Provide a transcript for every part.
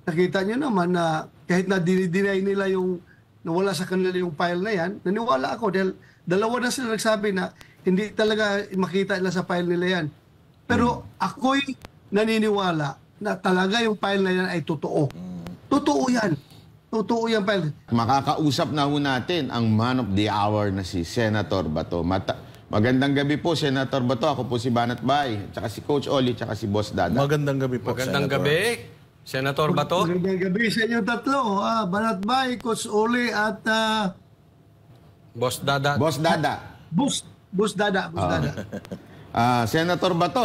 nakita nyo naman na kahit na dinay nila yung nawala sa kanila yung file na yan, naniwala ako dahil dalawa na sila nagsabi na hindi talaga makita nila sa file nila yan. Pero ako'y naniniwala na talaga yung file na yan ay totoo. Totoo yan. Totoo yung file. Makakausap na ho natin ang man of the hour na si Senator Bato. Magandang gabi po, Senator Bato. Ako po si Banat Bay, tsaka si Coach Oli, tsaka si Boss Dada. Magandang gabi po, Magandang Senator. gabi, Senator Bato. Magandang gabi sa inyo tatlo. Banat Bay, Coach Oli at Boss Dada. Boss Dada. Boss Dada. Senator Bato,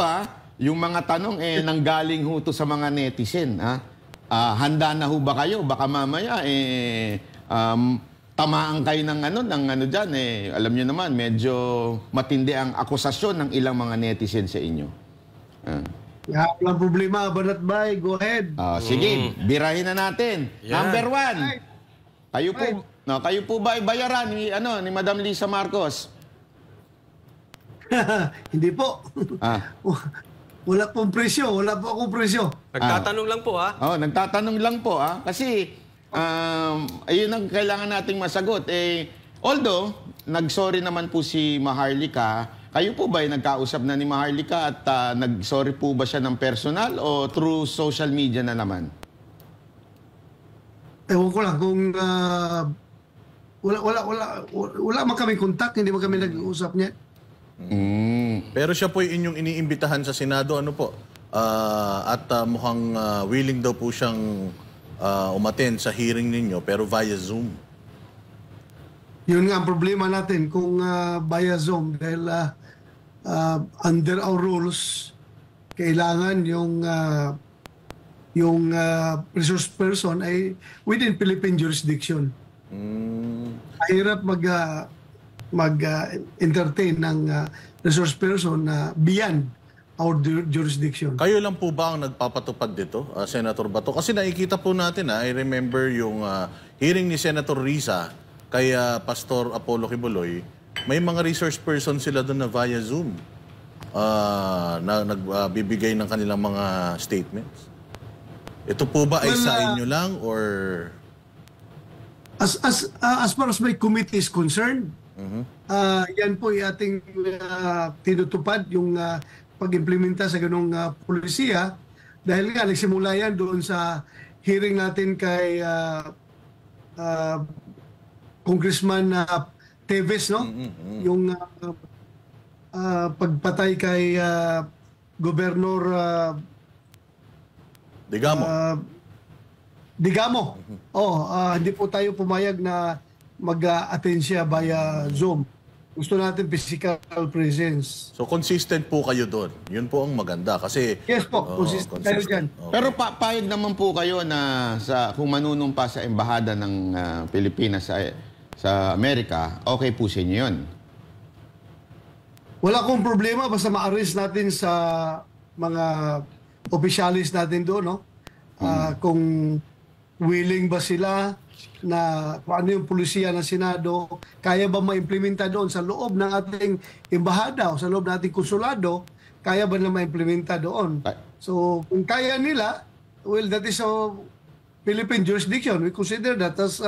yung mga tanong nanggaling ho to sa mga netizen. Handa na ho ba kayo? Baka mamaya tamaan kayo ng ano dyan. Alam nyo naman, medyo matindi ang akusasyon ng ilang mga netizen sa inyo. Walang problema, Banat Bay. Go ahead. Sige, birahin na natin. Yan. Number 1. Kayo po ba ibayaran ni Madam Lisa Marcos? Hindi po. Wala pong presyo. Wala po akong presyo. Nagtatanong lang po, Nagtatanong lang po, Kasi, ayun ang kailangan nating masagot. Although, nag-sorry naman po si Maharlika, kayo po ba ay nagkausap na ni Maharlika at nag-sorry po ba siya ng personal o through social media na naman? Ewan ko lang kung wala man kami kontak, hindi man kami nag-uusap niya. Pero siya po yung inyong iniimbitahan sa Senado, ano po? At mukhang willing daw po siyang umattend sa hearing ninyo, pero via Zoom. Yun nga ang problema natin kung via Zoom dahil under our rules, kailangan yung resource person ay within Philippine jurisdiction. Mahirap mag-entertain ng resource person na beyond our jurisdiction. Kayo lang po ba ang nagpapatupad dito, Senator Bato? Kasi nakikita po natin, I remember yung hearing ni Senator Risa kay Pastor Apollo Kibuloy, may mga resource person sila doon na via Zoom na nagbibigay ng kanilang mga statements. Ito po ba ay sa inyo lang or... As far as my committee is concerned, yan po yung ating tinutupad yung pag-implementa sa ganong polisiya dahil nga nagsimula yan doon sa hearing natin kay Congressman Teves, no? Yung pagpatay kay Governor Digamo. Hindi po tayo pumayag na mag-attend siya via Zoom. Gusto natin physical presence. So consistent po kayo doon. Yun po ang maganda kasi... Yes po, consistent tayo dyan. Okay. Pero payag naman po kayo na kung manunumpa sa embahada ng Pilipinas sa Amerika, okay po sa inyo yun? Wala akong problema basta ma-arrest natin sa mga opisyalis natin doon, no? Kung willing ba sila na paano yung pulisiya ng Senado, kaya ba ma-implementa doon sa loob ng ating embahada o sa loob ng ating konsulado, kaya ba na ma-implementa doon? So, kung kaya nila, well, that is a Philippine jurisdiction. We consider that as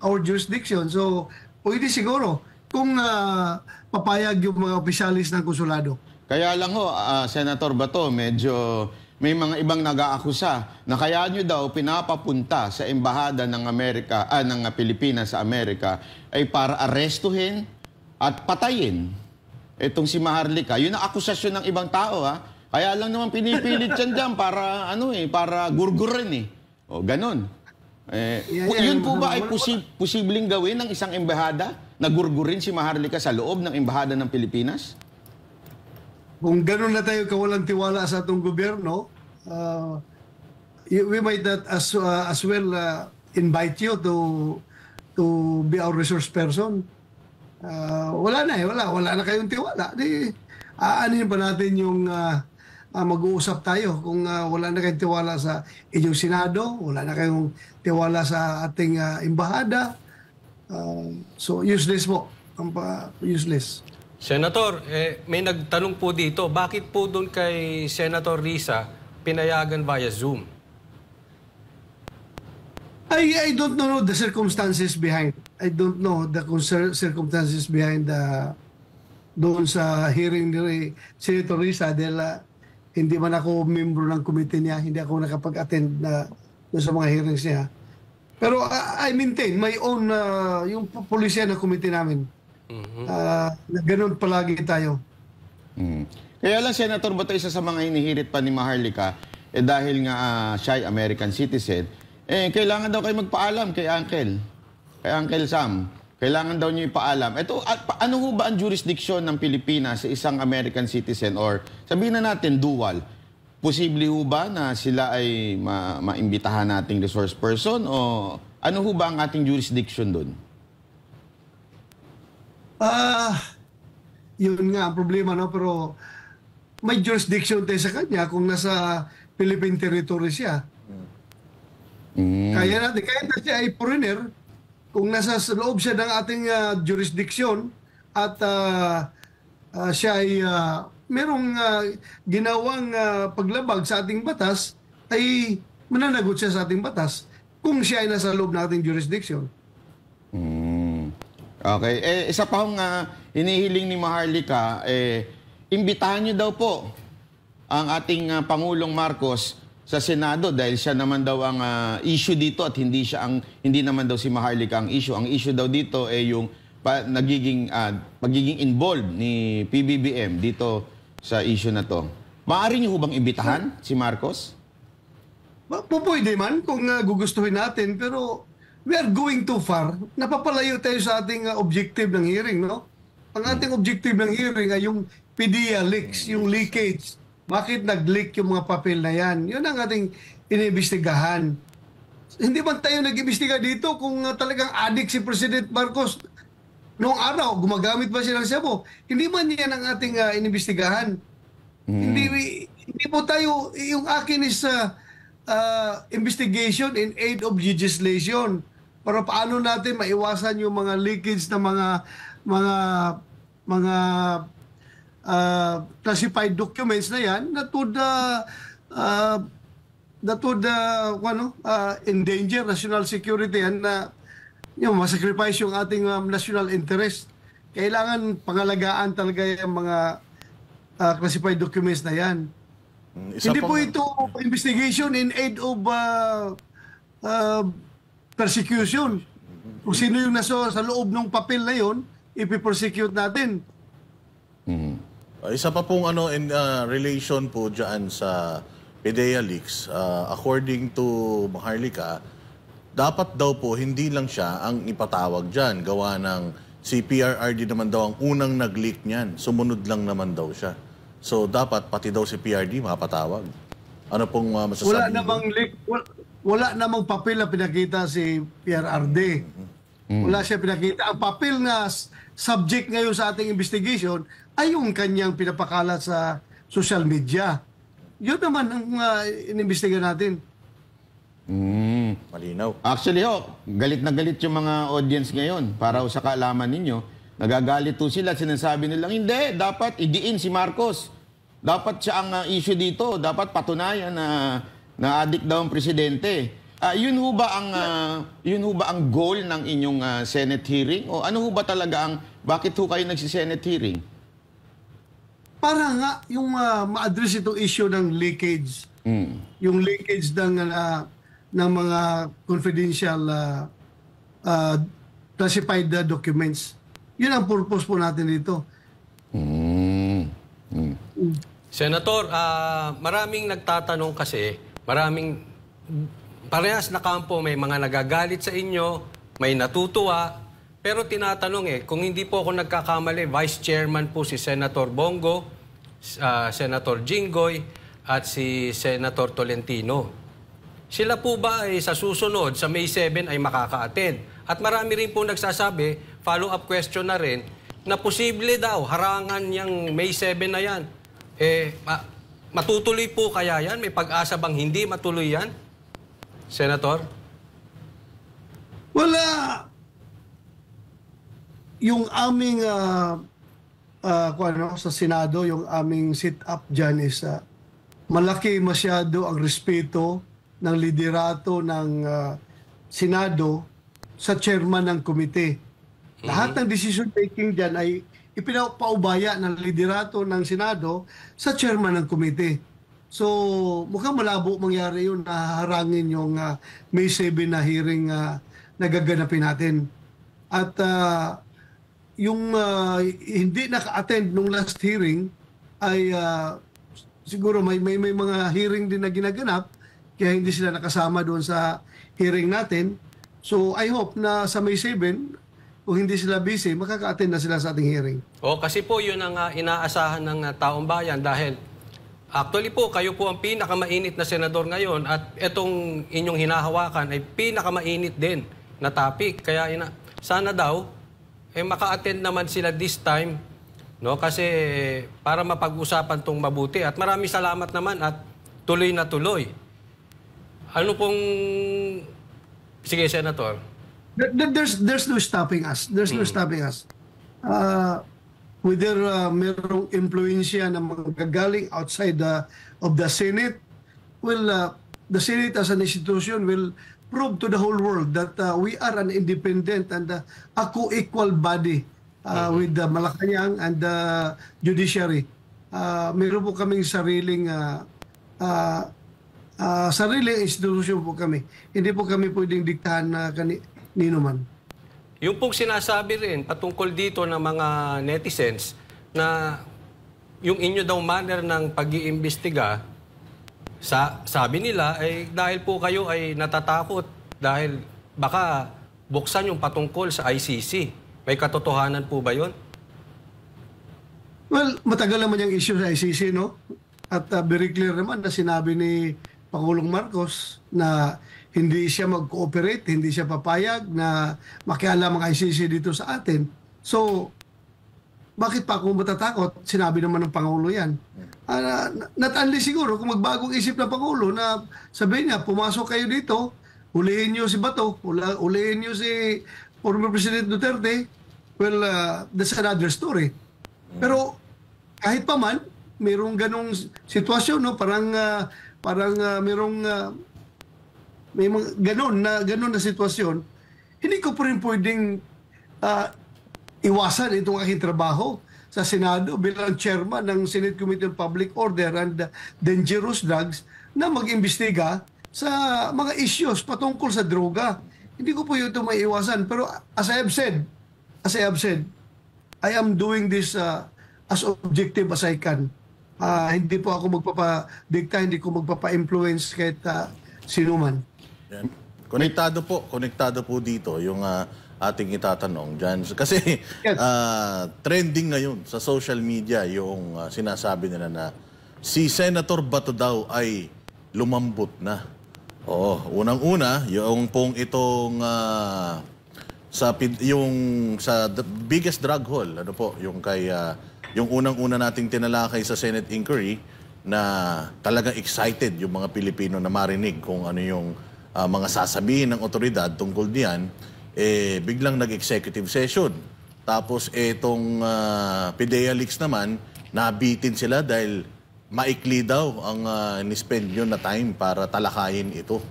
our jurisdiction. So, pwede siguro kung papayag yung mga opisyalis ng konsulado. Kaya lang ho, Senator Bato, medyo may mga ibang nag-aakusa na kaya nyo daw pinapapunta sa embahada ng ng Pilipinas sa Amerika ay para arestuhin at patayin itong si Maharlika. Yun ang akusasyon ng ibang tao, Kaya lang naman pinipilit yan dyan para, para gurgurin, O, ganon. Yun po ba ay posibleng gawin ng isang embahada na gurgurin si Maharlika sa loob ng embahada ng Pilipinas? Kung gano'n na tayo kawalang tiwala sa atong gobyerno, we might not as well invite you to be our resource person. Wala na kayong tiwala. Aanin pa natin yung mag-uusap tayo kung wala na kayong tiwala sa inyong Senado, wala na kayong tiwala sa ating embahada. So useless po. Useless. Senator, may nagtanong po dito, bakit po doon kay Senator Risa pinayagan via Zoom? I don't know the circumstances behind. I don't know the circumstances behind doon sa hearing ni Senator Risa dahil hindi man ako membro ng committee niya, hindi ako nakapag-attend doon sa mga hearings niya. Pero I maintain my own, yung pulisya na committee namin. Ganun palagi tayo. Kaya lang, Senator Bato, isa sa mga hinihirit pa ni Maharlika, dahil nga siya ay American citizen, kailangan daw kayo magpaalam kay Uncle Sam. Kailangan daw niyo ipaalam. Ito, ano ho ba ang jurisdiction ng Pilipinas sa isang American citizen or sabihin na natin dual? Posible ho ba na sila ay maimbitahan nating resource person o ano ho ba ang ating jurisdiction doon? Yun nga ang problema, no? Pero may jurisdiction tayo sa kanya kung nasa Philippine territory siya. Kaya natin, kahit na siya ay foreigner, kung nasa loob siya ng ating jurisdiction at siya ay merong ginawang paglabag sa ating batas, ay mananagot siya sa ating batas kung siya ay nasa loob ng ating jurisdiction. Okay. Isa pa hong hinihiling ni Maharlika, imbitahan niyo daw po ang ating Pangulong Marcos sa Senado dahil siya naman daw ang issue dito at hindi naman daw si Maharlika ang issue. Ang issue daw dito ay yung pagiging involved ni PBBM dito sa issue na to. Maaari niyo bang imbitahan si Marcos? Pwede man kung gugustuhin natin, pero we are going too far. Napapalayo tayo sa ating objective ng hearing, no? Ang ating objective ng hearing ay yung PDEA leaks, yung leakage. Bakit nag-leak yung mga papel na yan? Yun ang ating iniimbestigahan. Hindi man tayo nag-imbestiga dito kung talagang adik si President Marcos. Noong araw, gumagamit ba siya ng sabo? Hindi man yan ang ating iniimbestigahan. Hindi po tayo, yung akin is investigation in aid of legislation. Para paano natin maiwasan yung mga leakage na mga classified documents na yan that would endanger national security and masacrifice yung ating national interest. Kailangan pangalagaan talaga yung mga classified documents na yan. Hindi po ito investigation in aid of persecution. Kung sino yung sa loob ng papel na yon, ipipersecute natin. Isa pa pong in relation po dyan sa PDEA leaks, according to Maharlika, dapat daw po hindi lang siya ang ipatawag dyan. Gawa ng si PRRD naman daw ang unang nag-leak niyan. Sumunod lang naman daw siya. So dapat pati daw si PRD mapatawag. Ano pong masasabi Wala namang leak, wala namang papel na pinakita si PRRD. Wala siya pinakita. Ang papel na subject ngayon sa ating investigation ay yung kanyang pinapakalat sa social media. Yun naman ang inimbestiga natin. Malinaw. Actually galit na galit yung mga audience ngayon para sa kaalaman ninyo. Nagagalit po sila, sinasabi nilang, hindi, dapat idiin si Marcos. Dapat siya ang issue dito. Dapat patunayan na addict daw ang presidente. Yun ho ba ang goal ng inyong Senate hearing? O ano ho ba talaga bakit ho kayo nagsi-Senate hearing? Para nga yung ma-address itong issue ng leakage. Yung leakage ng mga confidential classified documents. Yun ang purpose po natin dito. Senator, maraming nagtatanong kasi, parehas na kampo, may mga nagagalit sa inyo, may natutuwa, pero tinatanong kung hindi po ako nagkakamali, Vice Chairman po si Senator Bongo, Senator Jinggoy, at si Senator Tolentino. Sila po ba ay sa susunod, sa May 7 ay makaka-attend? At marami rin po nagsasabi, follow-up question na rin, na posible daw, harangan yung May 7 na yan. Matutuloy po kaya yan? May pag-asa bang hindi matuloy yan? Senator? Wala. Yung aming sa Senado, yung aming sit-up dyan is malaki masyado ang respeto ng liderato ng Senado sa chairman ng komite. Lahat ng decision making dyan ay ipinapaubaya ng liderato ng Senado sa chairman ng komite. So, mukhang malabo mangyari yun na harangin yung May 7 na hearing na gaganapin natin. At yung hindi naka-attend nung last hearing ay siguro may mga hearing din na ginaganap kaya hindi sila nakasama doon sa hearing natin. So, I hope na sa May 7, kung hindi sila busy, makaka-attend na sila sa ating hearing. Kasi po yun ang inaasahan ng taong bayan dahil actually po, kayo po ang pinakamainit na senador ngayon at itong inyong hinahawakan ay pinakamainit din na topic. Kaya sana daw, maka-attend naman sila this time, no? Kasi para mapag-usapan tong mabuti. At maraming salamat naman at tuloy na tuloy. Ano pong... Sige, Senator. There's no stopping us. There's no stopping us. Whether merong impluensya na magagaling outside of the Senate, well, the Senate as an institution will prove to the whole world that we are an independent and a co-equal body with the Malacanang and the judiciary. Meron po kaming sariling institution po kami. Hindi po kami pwedeng diktahan na nino man. Yung pong sinasabi rin patungkol dito ng mga netizens na yung inyo daw manner ng pag-iimbestiga, sabi nila ay dahil po kayo ay natatakot dahil baka buksan yung patungkol sa ICC. May katotohanan po ba yun? Well, matagal naman yung issue sa ICC, no? At very clear naman na sinabi ni Pangulong Marcos na hindi siya mag-cooperate, hindi siya papayag na makialam ang ICC dito sa atin. So, bakit pa ako matatakot? Sinabi naman ng Pangulo yan. Not only siguro kung magbagong isip na Pangulo na sabihin niya, pumasok kayo dito, hulihin niyo si Bato, hulihin niyo si former President Duterte, well, that's another story. Pero kahit pa man, mayroong ganong sitwasyon, no? Parang mayroong may mga ganon na sitwasyon, hindi ko pa rin pwedeng iwasan itong aking trabaho sa Senado bilang chairman ng Senate Committee on Public Order and Dangerous Drugs na mag-imbestiga sa mga issues patungkol sa droga. Hindi ko po ito maiiwasan. Pero as I have said, I am doing this as objective as I can. Hindi po ako magpapadikta, hindi ko magpapa-influence kahit sino man. Yan. Konektado po dito yung ating itatanong dyan. Kasi yes. Trending ngayon sa social media yung sinasabi nila na si Senator Bato daw ay lumambot na. Oo, unang-una, yung pong itong sa biggest drug haul, ano po, yung kay yung unang-una nating tinalakay sa Senate inquiry na talagang excited yung mga Pilipino na marinig kung ano yung mga sasabihin ng otoridad tungkol diyan, biglang nag-executive session. Tapos itong PDEA leaks naman, nabitin sila dahil maikli daw ang ni-spend yun na time para talakayin ito.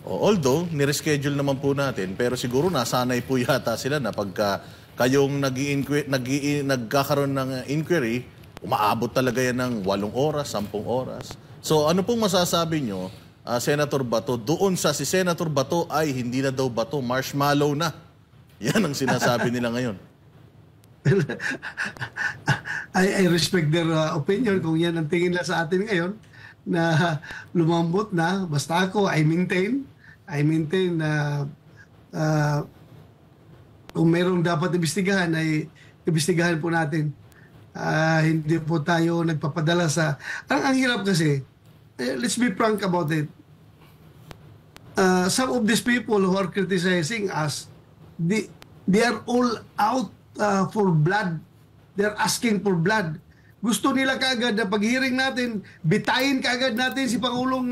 Although, nireschedule naman po natin, pero siguro nasanay po yata sila na pagka kayong nagkakaroon ng inquiry, umaabot talaga yan ng 8 oras, 10 oras. So ano pong masasabi nyo, Senator Bato, doon sa si Senator Bato ay hindi na daw bato, marshmallow na. Yan ang sinasabi nila ngayon. I respect their opinion kung yan ang tingin nila sa atin ngayon na lumambot na. Basta ako, I maintain na kung merong dapat imbestigahan ay imbestigahan po natin. Hindi po tayo nagpapadala sa... Ang hirap kasi, let's be frank about it. Some of these people who are criticizing us, they are all out for blood. They're asking for blood. Gusto nila kaagad na pag-hearing natin, bitayin kaagad natin si Pangulong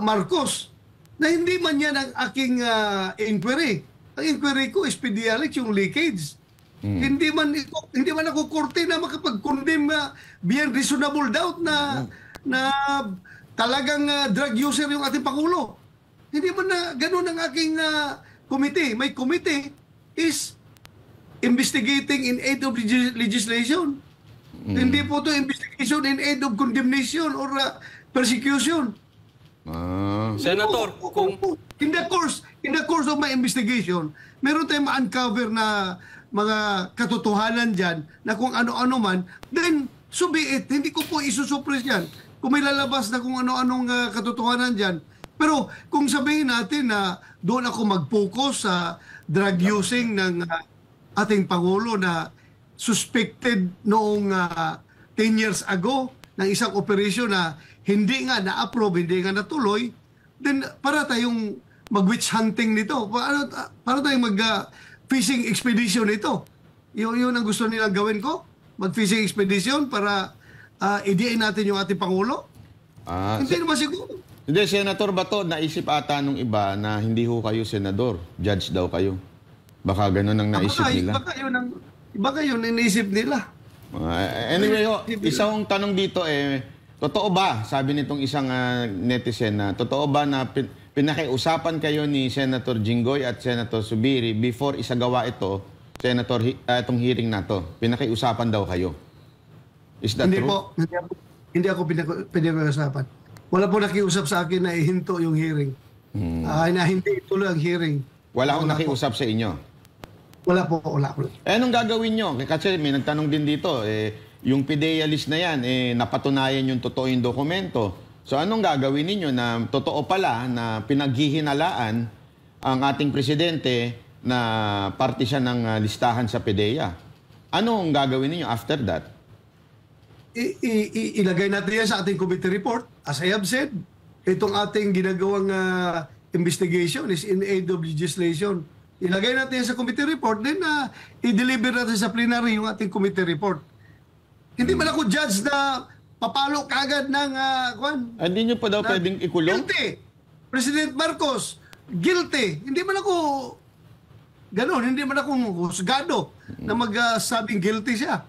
Marcos na hindi man yan ang aking inquiry. Ang inquiry ko is PDEA-leaks, yung leakage. Hindi man ako korte na makapag-condemn beyond reasonable doubt na talagang drug user yung ating Pangulo. Hindi mo na ganun ang aking committee. My committee is investigating in aid of legislation. Hindi po to investigation in aid of condemnation or persecution. Senator, kung In the course of my investigation, meron tayong ma-uncover na mga katotohanan dyan na kung ano-ano man, then so be it. Hindi ko po isusuppress yan. Kung may lalabas na kung ano-anong katotohanan dyan. Pero kung sabihin natin na doon ako mag-focus sa drug using ng ating Pangulo na suspected noong 10 years ago ng isang operasyon na hindi nga na-approve, hindi nga natuloy, then para tayong mag-witch hunting nito. Para tayong mag-fishing expedition nito. Yun ang gusto nilang gawin ko. Mag-fishing expedition para idiin natin yung ating Pangulo. Hindi naman siguro. Hindi, Senator Bato, naisip ata nung iba na hindi ho kayo senador. Judge daw kayo. Baka ganun ang naisip nila. Baka yun ang naisip nila. Anyway ho, isang tanong dito totoo ba, sabi nitong isang netizen na, totoo ba na pinakiusapan kayo ni Senator Jinggoy at Senator Zubiri before isagawa ito, Senator, itong hearing na to? Pinakiusapan daw kayo. Is that Hindi true? po. Hindi ako pinakiusapan. Wala po nakiusap sa akin na ihinto yung hearing. Na hindi ituloy ang hearing. Wala akong nakiusap sa inyo? Wala po. Anong gagawin nyo? Kasi may nagtanong din dito, yung PDEA list na yan, napatunayan yung totoo yung dokumento. So anong gagawin ninyo na totoo pala na pinaghihinalaan ang ating presidente na parte siya ng listahan sa PDEA? Anong gagawin ninyo after that? Ilagay natin yan sa ating committee report. As I have said, itong ating ginagawang investigation is in aid of legislation. Ilagay natin yan sa committee report, then i-deliver natin sa plenary yung ating committee report. Hindi man ako judge na papalo kagad ng Hindi nyo pa daw pwedeng ikulong? Guilty. President Marcos, guilty. Hindi man ako ganun. Hindi man ako husgado na magsabing guilty siya.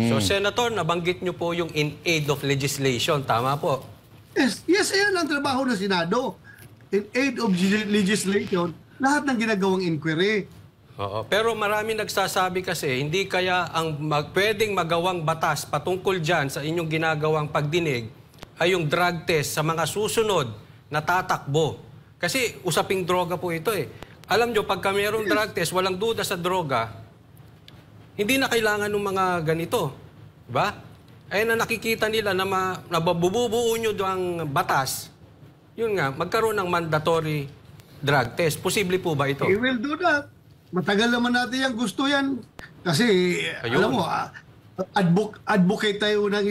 So, Senator, nabanggit nyo po yung in aid of legislation. Tama po? Yes, ayan ang trabaho ng Senado. In aid of legislation, lahat ng ginagawang inquiry. Oo. Pero marami nagsasabi kasi, hindi kaya ang pwedeng magawang batas patungkol dyan sa inyong ginagawang pagdinig ay yung drug test sa mga susunod na tatakbo. Kasi usaping droga po ito Alam nyo, pagka mayroong drug test, walang duda sa droga, hindi na kailangan ng mga ganito. Diba? Ay na nakikita nila na nababubuo nyo ang batas, yun nga, magkaroon ng mandatory drug test. Posible po ba ito? We will do that. Matagal naman natin yung gusto yan. Kasi, alam mo, advocate tayo ng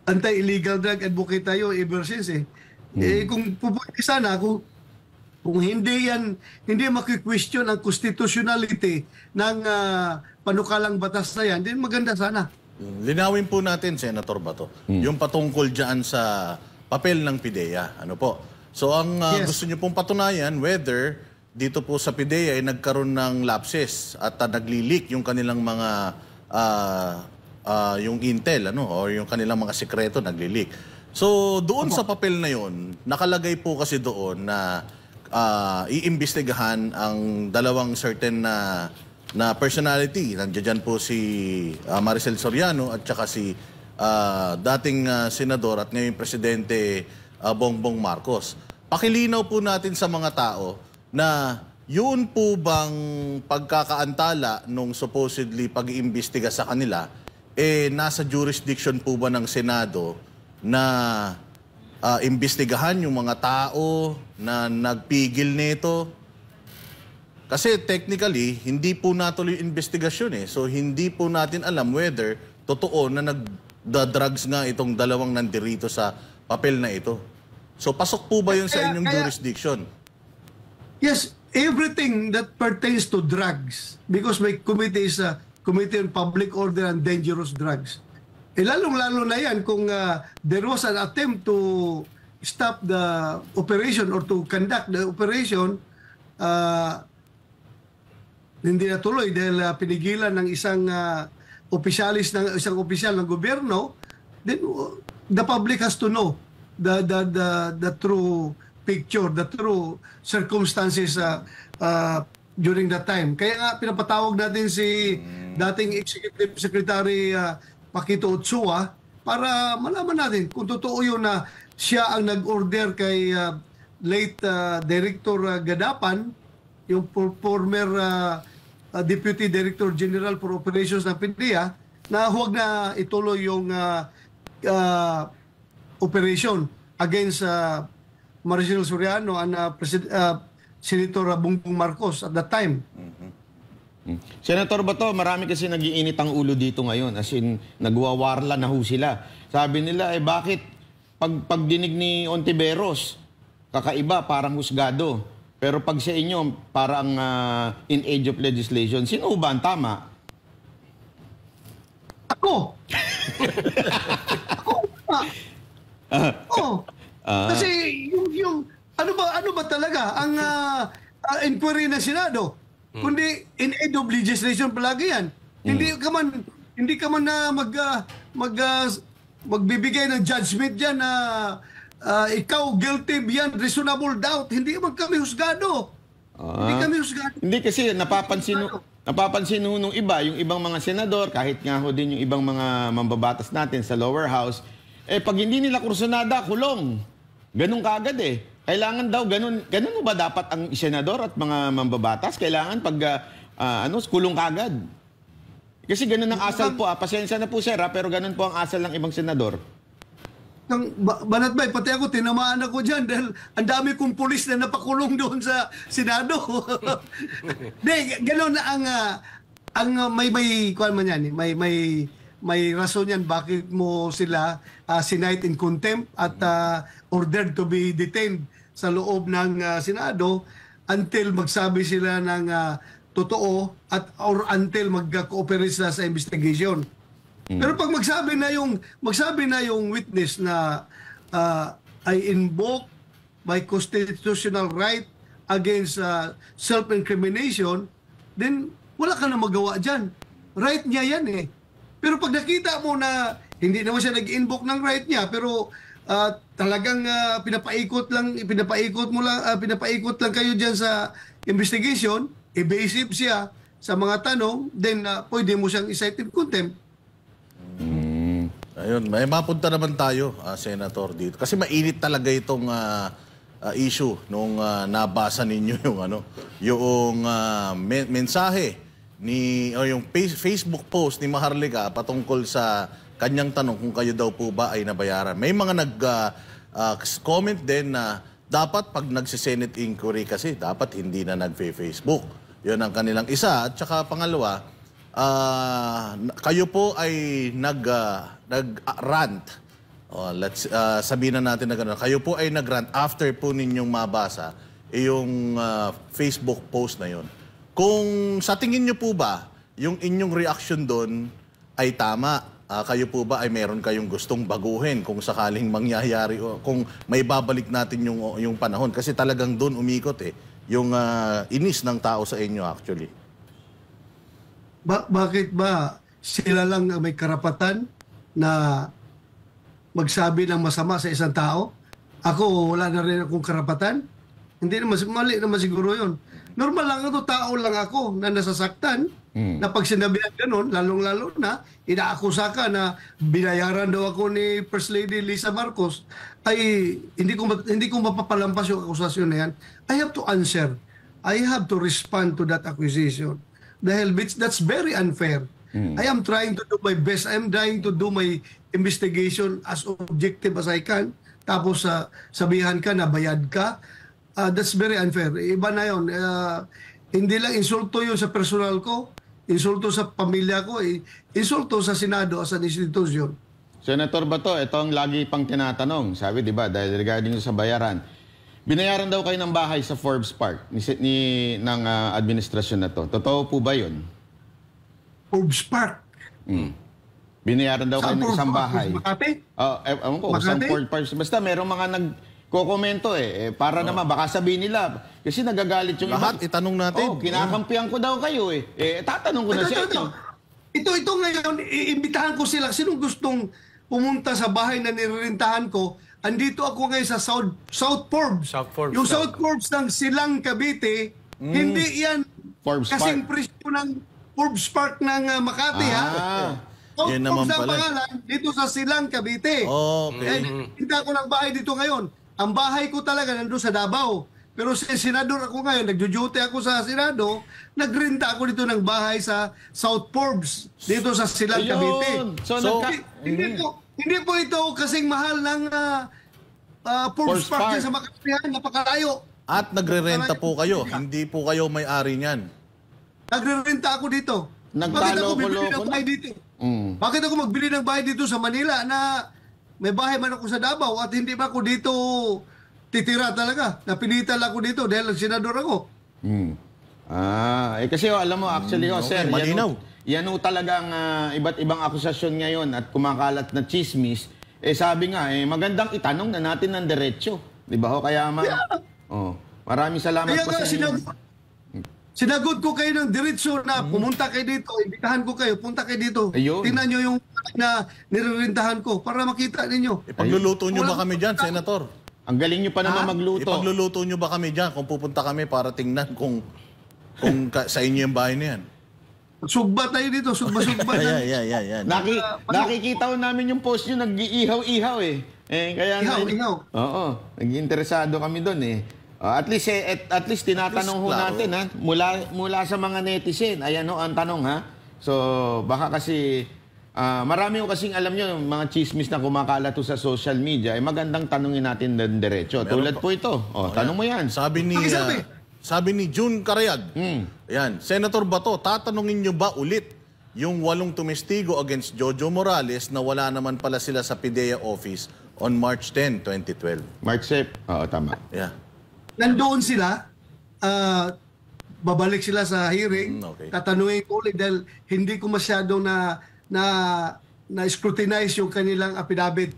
anti-illegal drug, advocate tayo ever since kung pupunti sana, kung hindi maki-question ang constitutionality ng panukalang batas na yan, din maganda sana. Linawin po natin, Senator Bato, yung patungkol dyan sa papel ng PIDEA. Ano po? So, ang gusto nyo pong patunayan, whether dito po sa PIDEA ay nagkaroon ng lapses at nagli-leak yung kanilang mga yung intel o yung kanilang mga sekreto nagli-leak. So doon sa papel na yon, nakalagay po kasi doon na iimbestigahan ang dalawang certain na personality. Nandiyan po si Maricel Soriano at saka si dating senador at ngayon presidente Bongbong Marcos. Pakilinaw po natin sa mga tao na yun po bang pagkakaantala nung supposedly pag-iimbestiga sa kanila, nasa jurisdiction po ba ng Senado na imbestigahan yung mga tao na nagpigil nito? Kasi technically, hindi po natuloy yung investigasyon So hindi po natin alam whether totoo na nagda-drugs nga itong dalawang nandirito sa papel na ito. So pasok po ba yun sa inyong jurisdiction? Yes, everything that pertains to drugs, because my committee is a Committee on Public Order and Dangerous Drugs. Lalong-lalo na yan kung there was an attempt to stop the operation or to conduct the operation, hindi natuloy dahil pinigilan ng isang opisyal ng gobyerno, then the public has to know the true picture, the true circumstances during that time. Kaya nga pinapatawag natin si dating Executive Secretary Paquito Ochoa para malaman natin kung totoo yun na siya ang nag-order kay late Director Gadapan, yung former Deputy Director General for Operations ng PNP, na huwag na ituloy yung operation against Maricel Soriano and Senator Bongbong Marcos at that time. Senator Bato, marami kasi nag-iinit ang ulo dito ngayon. As in, nagwawarla na ho sila. Sabi nila, bakit pag dinig ni Ontiveros, kakaiba, parang husgado. Pero pag sa inyo, parang in age of legislation, sino ba ang tama? Ako! Ako! Kasi yung ano ba talaga ang inquiry ng Senado? Kundi in aid of legislation palagi yan. Hindi ka man na magbibigay ng judgment diyan na ikaw guilty beyond reasonable doubt. Hindi man kami husgado. Hindi kami husgado. Hindi kasi napapansin nung iba, yung ibang mga senador, kahit nga ho din yung ibang mga mambabatas natin sa lower house, pag hindi nila kursunada, kulong. Ganun kaagad Kailangan daw, ganun mo ba dapat ang senador at mga mambabatas? Kailangan pag, kulong kaagad. Kasi ganun ang asal po. Pasensya na po, sir, pero ganun po ang asal ng ibang senador. Banat Bay, pati ako, tinamaan ako dyan dahil ang dami kong pulis na napakulong doon sa Senado. Ganun ang may kuwan man yan, may rason yan bakit mo sila sinight in contempt at ordered to be detained sa loob ng Senado until magsabi sila ng totoo or until mag-cooperate sila sa investigation. Pero pag magsabi na yung witness na I invoke my constitutional right against self-incrimination, then wala ka na magawa dyan. Right niya yan Pero pag nakita mo na hindi naman siya nag-invoke ng right niya, pero talagang pinapaikot lang kayo diyan sa investigation, evasive siya sa mga tanong, then pwede mo siyang i-cite in contempt. Ayun, may mapunta naman tayo, Senator, dito. Kasi mainit talaga itong issue nung nabasa ninyo yung mensahe o yung Facebook post ni Maharlika patungkol sa kanyang tanong kung kayo daw po ba ay nabayaran. May mga nag-comment din na dapat pag nagsi-Senate inquiry kasi dapat hindi na nag-Facebook. Yun ang kanilang isa. At saka pangalawa, kayo po ay nag-rant. Let's sabihin na natin na gano'n. Kayo po ay nag-rant after po ninyong mabasa yung Facebook post na yun. Kung sa tingin nyo po ba, yung inyong reaction doon ay tama, kayo po ba ay meron kayong gustong baguhin kung sakaling mangyayari o kung may babalik natin yung panahon? Kasi talagang doon umikot yung inis ng tao sa inyo actually. Bakit ba sila lang may karapatan na magsabi ng masama sa isang tao? Ako, wala na rin akong karapatan? Hindi naman, mali naman siguro yun. Normal lang ito, tao lang ako na nasasaktan, na pag sinabihan ganun, lalong-lalo na, inaakusa ka na binayaran daw ako ni First Lady Lisa Marcos, ay hindi ko mapapalampas yung akusasyon na yan. I have to answer. I have to respond to that accusation. Dahil that's very unfair. I am trying to do my best. I am trying to do my investigation as objective as I can. Tapos sabihan ka na bayad ka. That's very unfair. Iba na yun. Hindi lang insulto yun sa personal ko, insulto sa pamilya ko, insulto sa Senado as an institution. Senator Bato, ito ang lagi pang tinatanong. Sabi, di ba, dahil regarding sa bayaran, binayaran daw kayo ng bahay sa Forbes Park ng administrasyon na to. Totoo po ba yun? Forbes Park? Binayaran daw kayo ng isang bahay. Makati? Ewan ko, isang Forbes Park. Basta merong mga nagkokomento para naman, baka sabihin nila, kasi nagagalit yung lahat, itanong natin. Kinakampihan ko daw kayo tatanong ko na sa inyo. Ito ngayon, iimbitahan ko sila. Sinong gustong pumunta sa bahay na nirentahan ko andito ako ngayon sa South Forbes. South Forbes Yung daw. South Forbes ng Silang Cavite, hindi yan Forbes kasing Park. presyo ng Forbes Park ng Makati, ha? South Yun naman Forbes ang pala. pangalan dito sa Silang Cavite. Okay. Hindi ako ng bahay dito ngayon. Ang bahay ko talaga nandun sa Davao. Pero sa senador ako ngayon, nagjo-duty ako sa Senado, nagrenta ako dito ng bahay sa South Forbes, dito sa Silang Cavite. Ayun. So, So, Hindi po ito kasing mahal ng Forbes Forbes Park Park. yan sa Makati, napakalayo. At nagre-renta po kayo. Hindi po kayo may-ari niyan. Nagre-renta ako dito. Bakit ako bibili ng Nagkaloko-loko bahay dito? Mm. Bakit ako magbili ng bahay dito sa Manila na may bahay man ako sa Davao at hindi ba ako dito titira talaga? Napilitan ako dito dahil senador ako. Mm. Kasi alam mo, actually, Okay, sir, malinaw. yan ho talagang iba't ibang akusasyon ngayon at kumakalat na chismis. Sabi nga, magandang itanong na natin ng diretsyo. Di ba ho? Kaya maraming salamat Kaya po nga sa inyo. sinagod ko kayo ng diretso na pumunta kayo dito, imbitahan ko kayo, punta kayo dito. Ayun. Tingnan nyo yung na nirerintahan ko para makita ninyo. Ipagluluto nyo ba kami dyan, Senator? Ang galing nyo pa naman magluto. Ipagluluto nyo ba kami dyan kung pupunta kami para tingnan kung sa inyo yung bahay na yan? Sugba tayo dito, sugba-sugba. Yeah. Nakikita ko namin yung post nyo, nag-iihaw-ihaw eh. Kaya Ihaw. Oo, nag-interesado kami doon eh. At least tinatanong ho klaro. natin ha, mula sa mga netizen. Ayan ho ang tanong ha. So baka kasi marami ho kasing alam nyo, mga chismis na kumakalat ho sa social media, magandang tanungin natin ng diretso. Tulad po ito. Tanong mo yan. Sabi ni June Carayag. Mm. Ayan, Senator Bato, tatanungin nyo ba ulit yung 8 tumestigo against Jojo Morales na wala naman pala sila sa PIDEA office on March 10, 2012? Mark Sepp. Oo, tama. Yeah. Nandoon sila, babalik sila sa hearing, Okay. tatanungin ko ulit dahil hindi ko masyado na scrutinize yung kanilang affidavit.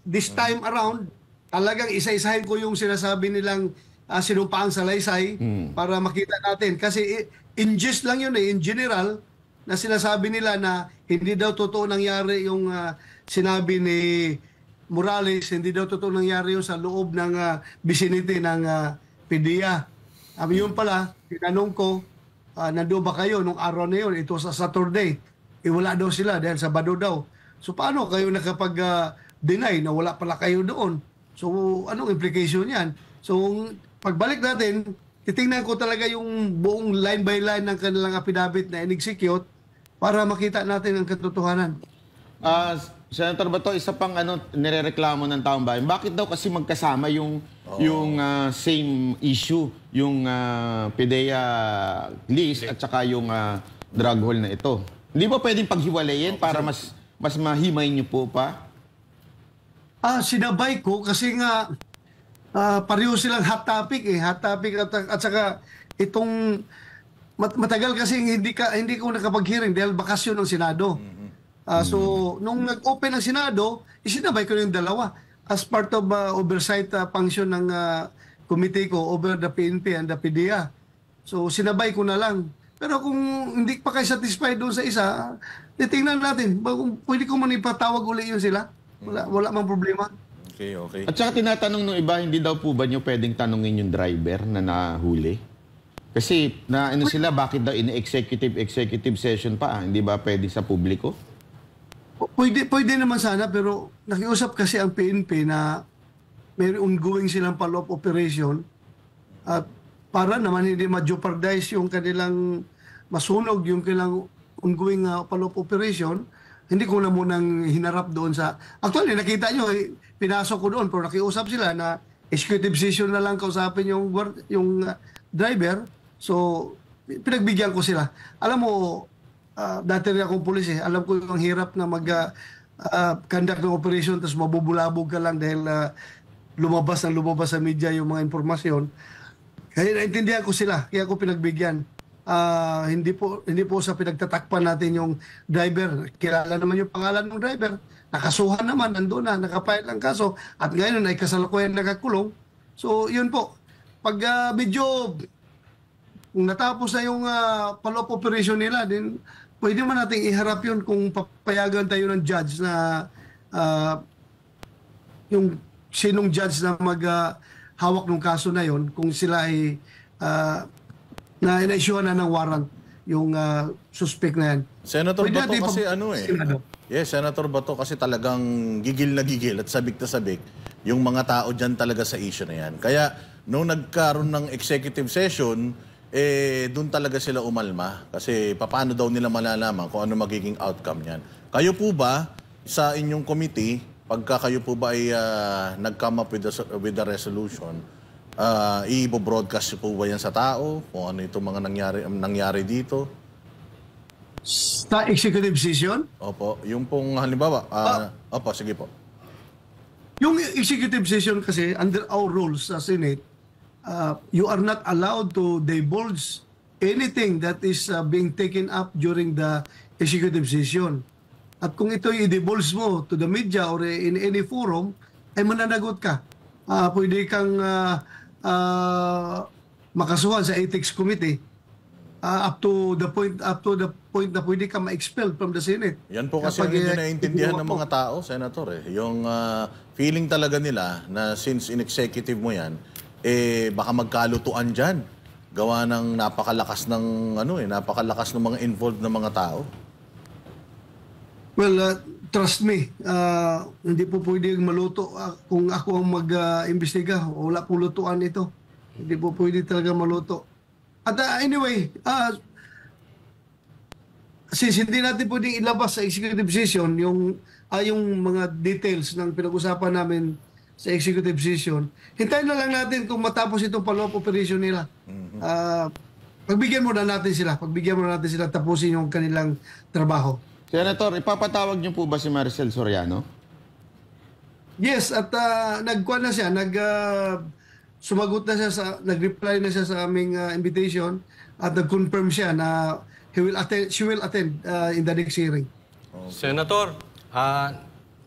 This time around, talagang isa-isahin ko yung sinasabi nilang sinumpaang salaysay para makita natin. Kasi in gist lang yun in general, na sinasabi nila na hindi daw totoo nangyari yung sinabi ni Morales, hindi daw totoo nangyari yun sa loob ng vicinity ng PIDEA. Yun pala, tinanong ko, nandoon ba kayo nung araw na yun? Ito sa Saturday. Wala daw sila dahil Sabado daw. So paano kayo nakapag-deny na wala pala kayo doon? So anong implication yan? So pagbalik natin, titingnan ko talaga yung buong line by line ng kanilang affidavit na in-execute para makita natin ang katotohanan. Senator Bato, isa pang nirereklamo ng taong bayan. Bakit daw kasi magkasama yung same issue, yung PIDEA list at saka yung drug haul na ito? Hindi ba pwedeng paghiwalayin para mas mahimay niyo po pa? Sinabay ko kasi nga pareho silang hot topic hot topic at saka itong matagal kasi hindi ko nakapag-hearing dahil bakasyon ng Senado. So nung nag-open ang Senado, isinabay ko yung dalawa as part of oversight function ng committee ko over the PNP and the PIDEA. So sinabay ko na lang. Pero kung hindi pa kayo satisfied doon sa isa, titingnan natin. Kung pwede ko man ipatawag uli yun sila. Wala mang problema. Okay. At saka tinatanong ng iba, hindi daw po ba niyo pwedeng tanungin yung driver na nahuli? Kasi sila, bakit daw in-executive session pa? Hindi ba pwede sa publiko? Pwede naman sana, pero nakiusap kasi ang PNP na may ongoing silang follow-up operation at para naman hindi ma-jeopardize yung kanilang masunog yung kanilang ongoing follow-up operation, hindi ko na munang hinarap doon sa... Actually, nakita nyo, pinasok ko doon, pero nakiusap sila na executive session na lang kausapin yung driver. So, pinagbigyan ko sila. Alam mo, dati rin akong pulis alam ko yung hirap na mag-conduct ng operation tapos mabubulabog ka lang dahil lumabas sa media yung mga informasyon. Kaya naintindihan ko sila, kaya ako pinagbigyan. Hindi po sa pinagtatakpan natin yung driver. Kilala naman yung pangalan ng driver. Nakasuhan naman, nandun na, nakapayat ang kaso. At ngayon ay kasalukuyan nakakulong. So, yun po. Pag medyo kung natapos na yung follow-up operation nila, din pwede man nating iharap yun kung papayagan tayo ng judge na yung sinong judge na hawak ng kaso na yon, kung sila ay na-issue na ng warrant yung suspect na yan. Senator Pwede Bato natin kasi Senado. Yes, Senator Bato kasi talagang gigil na gigil at sabik na sabik yung mga tao dyan talaga sa issue na yan. Kaya nung nagkaroon ng executive session, doon talaga sila umalma. Kasi paano daw nila malalaman kung ano magiging outcome niyan. Kayo po ba, sa inyong committee, pagka kayo po ba ay nag-come up with a resolution, i-broadcast po ba yan sa tao? Kung ano itong mga nangyari dito? Sa executive session? Opo, yung pong halimbawa, opo, sige po. Yung executive session kasi, under our rules sa Senate, you are not allowed to divulge anything that is being taken up during the executive session. At kung ito i-divulge mo to the media or in any forum, ay mananagot ka. Pwede kang makasuhan sa Ethics Committee up to the point na pwede ka ma-expel from the Senate. Yan po kasi ang hindi naiintindihan ng mga tao, Senator. Yung feeling talaga nila na since in-executive mo yan, baka magkalutuan dyan. Gawa ng napakalakas ng mga involved na mga tao. Well, trust me, hindi po pwedeng maluto kung ako ang mag-imbestiga. Wala po lutuan ito. Hindi po pwede talaga maluto. At anyway, since hindi natin pwedeng ilabas sa executive session yung mga details ng pinag-usapan namin sa executive session, hintayin na lang natin kung matapos itong follow-up operation nila. Pagbigyan muna natin sila tapusin yung kanilang trabaho. Senator, ipapatawag niyo po ba si Maricel Soriano? Yes, at nag-reply na siya sa aming invitation at nag-confirm siya na she will attend in the next hearing. Senator,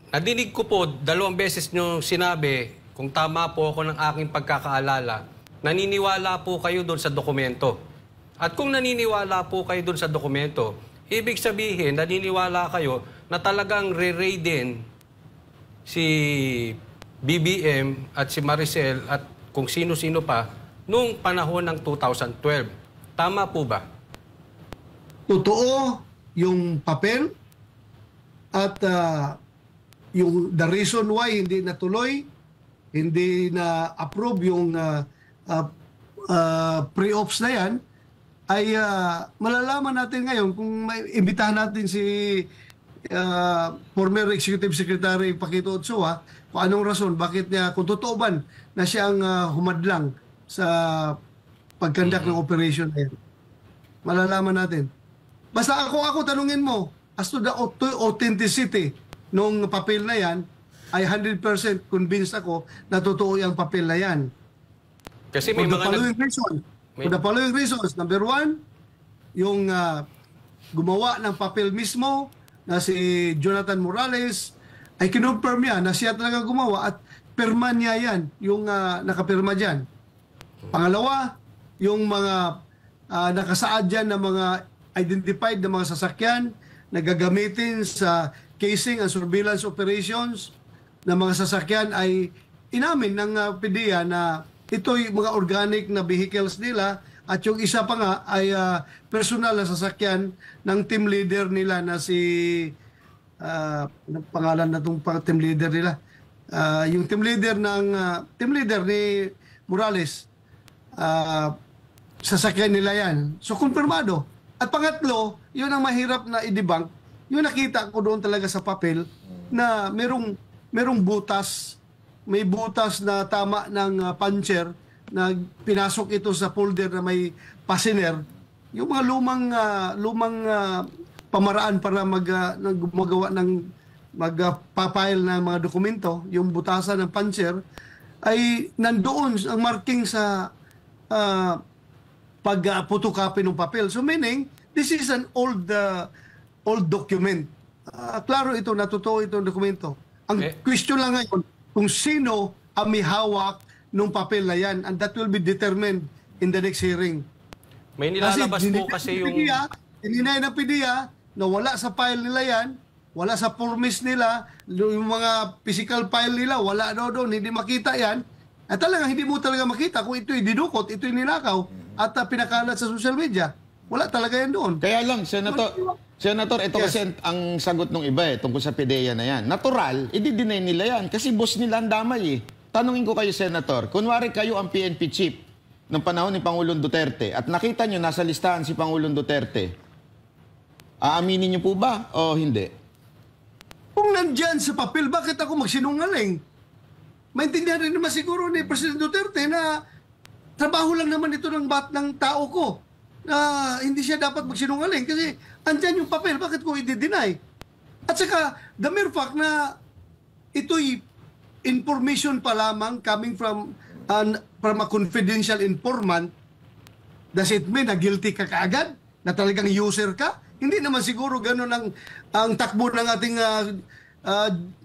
nadinig ko po, 2 beses nyo sinabi, kung tama po ako ng aking pagkakaalala, naniniwala po kayo doon sa dokumento. At kung naniniwala po kayo doon sa dokumento, ibig sabihin, naniniwala kayo na talagang re-raidin si BBM at si Maricel at kung sino-sino pa nung panahon ng 2012. Tama po ba? Totoo yung papel at yung the reason why hindi natuloy, hindi na approve yung pre-ops na yan, ay malalaman natin ngayon kung may imbitahan natin si former Executive Secretary Paquito Ochoa kung anong rason, bakit niya, kung totoo ba na siya ang humadlang sa pagkandak ng operation na yan. Malalaman natin. Basta ako tanungin mo, as to the authenticity nung papel na yan, ay 100% convinced ako na totoo yung papel na yan. Kasi may For the following reasons. Number 1, yung gumawa ng papel mismo na si Jonathan Morales ay kinonfirm niya na siya talaga gumawa at pirma niya yan, yung nakapirma dyan. Pangalawa, yung mga nakasaad dyan na mga identified na mga sasakyan na gagamitin sa casing and surveillance operations na mga sasakyan ay inamin ng PDEA na ito yung mga organic na vehicles nila at yung isa pa nga ay personal na sasakyan ng team leader nila na si anong pangalan na itong team leader nila? Yung team leader ni Morales, sasakyan nila yan. So, kumpirmado. At pangatlo, yun ang mahirap na i-debunk. Yung nakita ko doon talaga sa papel na merong butas, may butas na tama ng puncher na pinasok ito sa folder na may passenger. Yung mga lumang pamaraan para magawa ng magpa-file ng mga dokumento, yung butasan ng puncher, ay nandoon ang marking sa pag-photocopy ng papel. So meaning, this is an old document. Klaro ito, natotoo itong dokumento. Ang question lang ngayon, kung sino ang may hawak ng papel na yan, and that will be determined in the next hearing. May nilalabas po kasi yung... Hininay ng PDEA na wala sa file nila yan, wala sa formis nila, yung mga physical file nila, wala doon, hindi makita yan. At talagang hindi mo talaga makita kung ito'y dinukot, ito'y ninakaw, at pinakalat sa social media. Wala talaga yan doon. Kaya lang, Senator, ito kasi ang sagot ng iba tungkol sa PDEA na yan. Natural, i-deny nila yan kasi boss nila ang damay Tanungin ko kayo, Senator, kunwari kayo ang PNP chief ng panahon ni Pangulong Duterte at nakita nyo nasa listahan si Pangulong Duterte, aaminin nyo po ba o hindi? Kung nandyan sa papel, bakit ako magsinungaling? Maintindihan rin naman siguro ni President Duterte na trabaho lang naman ito ng tao ko. Na hindi siya dapat magsinungaling kasi andyan yung papel, bakit ko i-deny? At saka, the mere fact na ito'y information pa lamang coming from a confidential informant, does it mean na guilty ka kaagad? Na talagang user ka? Hindi naman siguro ganun ang takbo ng ating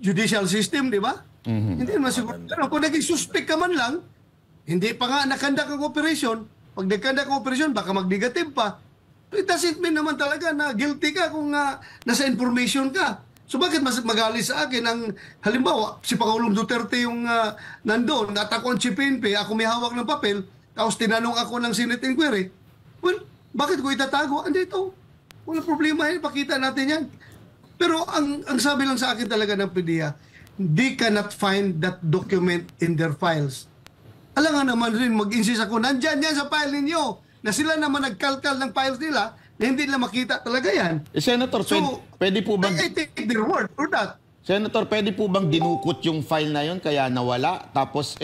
judicial system, di ba? Hindi naman siguro. Kung naging suspect ka man lang, hindi pa nga nakandak ang operation, pag nakandak ang operation, baka mag-negative pa. It doesn't mean naman talaga na guilty ka kung nasa information ka. So bakit magali sa akin ang, halimbawa, si Pangulong Duterte yung nandoon, at ako ang chief PNP, ako may hawak ng papel, tapos tinanong ako ng Senate inquiry, well, bakit ko itatago? Andito, wala problema yan, pakita natin yan. Pero ang sabi lang sa akin talaga ng PDEA, they cannot find that document in their files. Alam nga naman rin, mag-insist ako, nandyan yan sa file ninyo, na sila naman nagkalkal ng files nila, na hindi nila makita talaga yan. Senator, pwede po bang... I take their word for that. Senator, pwede po bang dinukot yung file na yun kaya nawala? Tapos,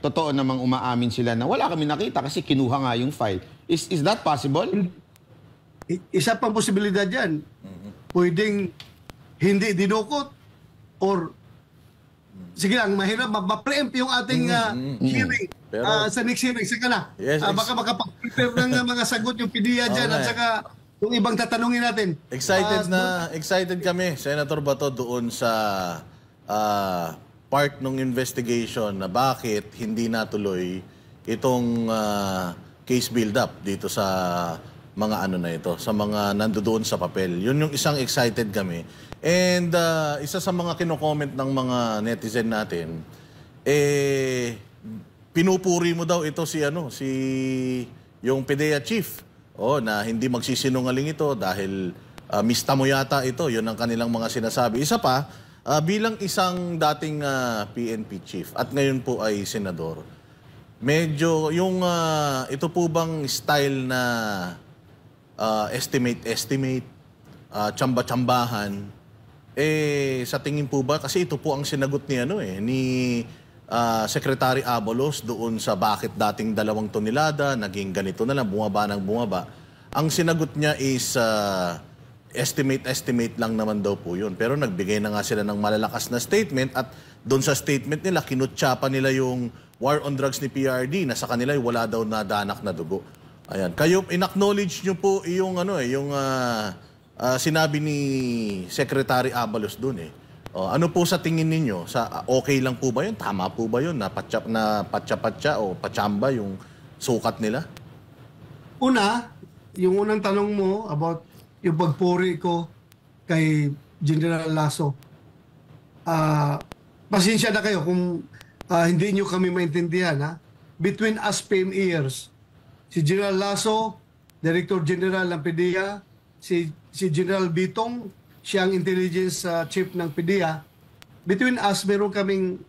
totoo namang umaamin sila na wala kami nakita kasi kinuha nga yung file. Is that possible? Isa pang posibilidad yan. Pwedeng hindi dinukot or sige lang, mahirap ma-preempt yung ating hearing sa next hearing. Saka na. Yes, baka makapag-prepare ng mga sagot yung PDEA dyan at saka yung ibang tatanungin natin. Excited kami, Senator Bato, doon sa part ng investigation na bakit hindi natuloy itong case build-up dito sa mga ano na ito, sa mga nandoon sa papel. Yun yung isang excited kami. And isa sa mga kino-comment ng mga netizen natin, pinupuri mo daw ito si yung PDEA chief. Na hindi magsisinungaling ito dahil mista mo yata ito. Yun ang kanilang mga sinasabi. Isa pa, bilang isang dating PNP chief at ngayon po ay senador, medyo yung ito po bang style na estimate, tsamba-tsambahan, sa tingin po ba, kasi ito po ang sinagot ni Secretary Abalos doon sa bakit dating 2 tonelada, naging ganito na lang, bumaba ng bumaba. Ang sinagot niya is estimate lang naman daw po yun. Pero nagbigay na nga sila ng malalakas na statement at doon sa statement nila, kinutsa pa nila yung war on drugs ni PRD na sa kanila wala daw na danak na dugo. Ayan. Kayo, in-acknowledge nyo po yung sinabi ni Secretary Abalos doon ano po sa tingin ninyo? Okay lang po ba yun? Tama po ba yun? Na patsa-patsa o patsamba yung sukat nila? Una, yung unang tanong mo about yung pagpuri ko kay General Lasso. Pasensya na kayo kung hindi nyo kami maintindihan. Between us PMEers, si General Lasso, Director General ng PDEA, si General Bitong, siya ang intelligence chief ng PDEA. Between us, meron kaming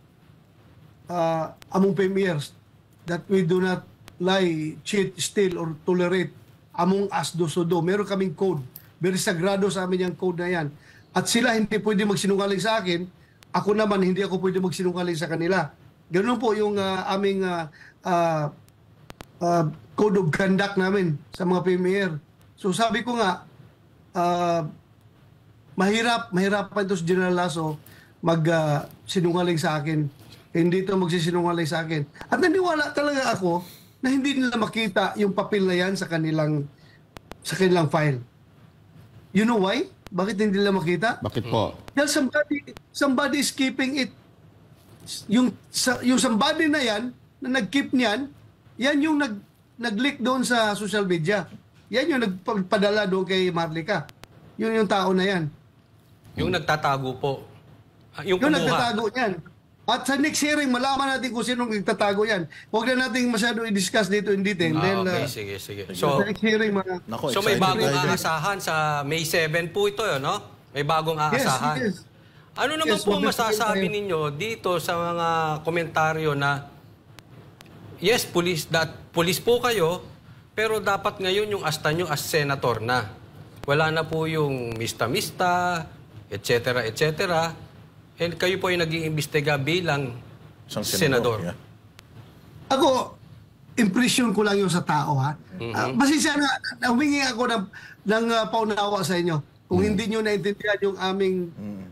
among PMEers that we do not lie, cheat, steal, or tolerate among us do so do. Meron kaming code. Very sagrado sa amin yung code na yan. At sila hindi pwede magsinungaling sa akin. Ako naman, hindi ako pwede magsinungaling sa kanila. Ganun po yung aming code of conduct namin sa mga PMER. So sabi ko nga, mahirapan ito si General Lasso sinungaling sa akin. Hindi ito magsisinungaling sa akin. At naniwala talaga ako na hindi nila makita yung papel na yan sa kanilang file. You know why? Bakit hindi nila makita? Bakit po? Dahil somebody is keeping it. Yung somebody na yan, na nag-keep niyan, yan yung nag-leak doon sa social media. Yan yung nagpadala doon kay Marlica. Yun yung tao na yan. Yung nagtatago po. Yung Yung kumuha. nagtatago yan. At sa next hearing, malaman natin kung sinong nagtatago yan. Huwag na natin masyado i-discuss dito in detail. Then, Okay, sige. sa So, next hearing, Nako, so may excited bagong tayo dyan. aasahan sa May 7 po ito, no? May bagong aasahan. yes. Ano naman Yes, po maganda masasabi tayo. ninyo dito sa mga komentaryo na yes, pulis po kayo, pero dapat ngayon yung asta nyo as senator na. Wala na po yung mista-mista, etc. And kayo po ay nag-iimbestiga bilang Isang senador. Yeah. Ako, impression ko lang yung sa tao, ha? Pasensya na, humingi ako ng paunawa sa inyo. Kung hindi nyo naintindihan yung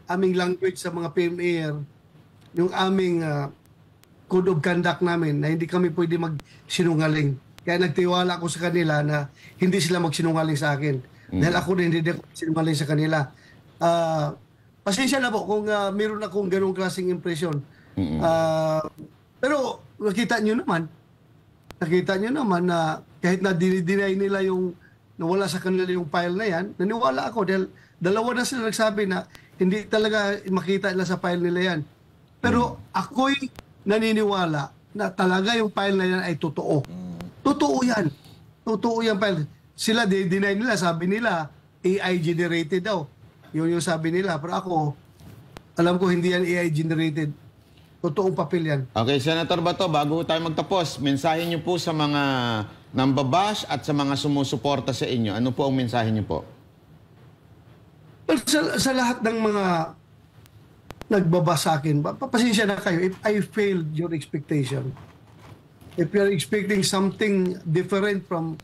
aming language sa mga PMAR, yung aming code of conduct namin, na hindi kami pwede magsinungaling. Kaya nagtiwala ako sa kanila na hindi sila magsinungaling sa akin. Dahil ako rin hindi ako sinungaling sa kanila. Pasensya na po kung meron akong ganong klaseng impression. Pero nakita nyo naman na kahit na dinay nila yung nawala sa kanila yung file na yan, naniwala ako dahil dalawa na sila nagsabi na hindi talaga makita nila sa file nila yan. Pero ako'y naniniwala na talaga yung file na yan ay totoo. Totoo yan. Totoo yung file. Sila deny nila, sabi nila AI generated daw. Yun yung sabi nila. Pero ako, alam ko hindi yan AI generated. Totoong papel yan. Okay, Senator Bato, bago tayo magtapos, mensahe niyo po sa mga nambabash at sa mga sumusuporta sa inyo. Ano po ang mensahe niyo po? Well, sa lahat ng mga nagbaba sa akin, pasensya na kayo if I failed your expectation. If you're expecting something different from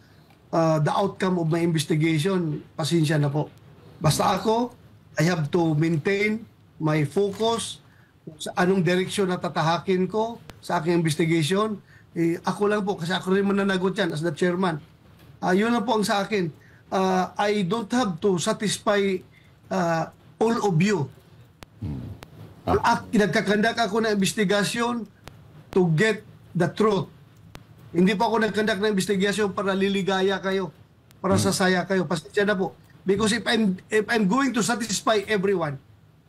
the outcome of my investigation, pasensya na po. Basta ako, I have to maintain my focus sa anong direksyon na tatahakin ko sa aking investigation. Ako lang po, kasi ako rin mananagot yan as the chairman. Yun lang po ang sa akin. I don't have to satisfy all of you. Nagkakandak ako ng investigasyon to get the truth. Hindi po ako nagkandak ng investigasyon para liligaya kayo, para sasaya kayo. Pasensya na po. Because if I'm going to satisfy everyone,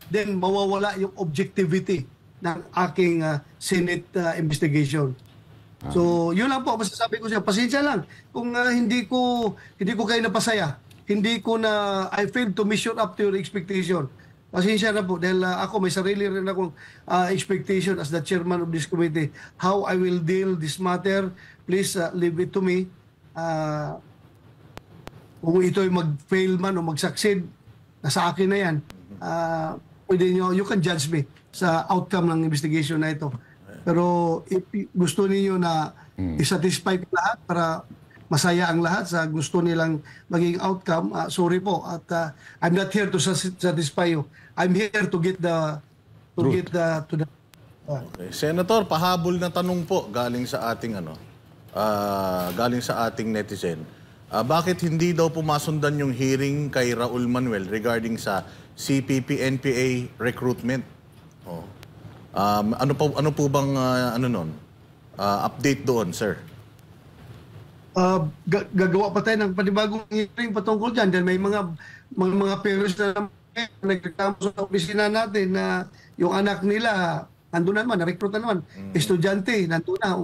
then mawawala yung objectivity ng aking Senate investigation. So, yun lang po masasabi ko siya. Pasensya lang kung hindi ko kayo napasaya. Hindi ko na I failed to measure up to your expectation. Pasensya na po dahil ako may sarili rin akong expectation as the chairman of this committee. How I will deal this matter, please leave it to me. Kung ito'y mag-fail man o mag-succeed, nasa akin na yan. Pwede nyo, you can judge me sa outcome ng investigation na ito. Pero if gusto niyo na i-satisfy ko lahat para masaya ang lahat sa gusto nilang maging outcome, sorry po. At I'm not here to satisfy you. I'm here to get the Okay. Senator, pahabol na tanong po galing sa ating netizen. Bakit hindi daw pumasundan yung hearing kay Raul Manuel regarding sa CPP-NPA recruitment? Oh. Ano po bang update doon, sir? Gagawa pa tayo ng panibagong hearing patungkol dyan dahil may mga parents na nagreklamo sa opisina natin na yung anak nila nandun na naman, na-recruit na naman. Estudyante, nandun na.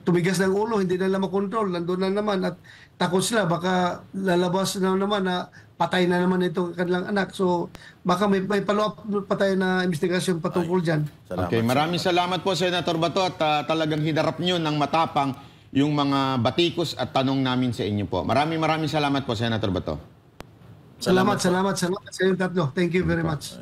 Tumigas ng ulo, hindi nila makontrol. Nandun na naman at takot sila. Baka lalabas na naman na patay na naman itong kanilang anak. So, baka may follow-up pa tayo na investigasyon patungkol dyan. Okay, maraming salamat po, Senator Bato. At talagang hinarap nyo ng matapang yung mga batikos at tanong namin sa inyo po. Maraming salamat po, Senator Bato. Salamat sa inyong tatlo. Thank you very much.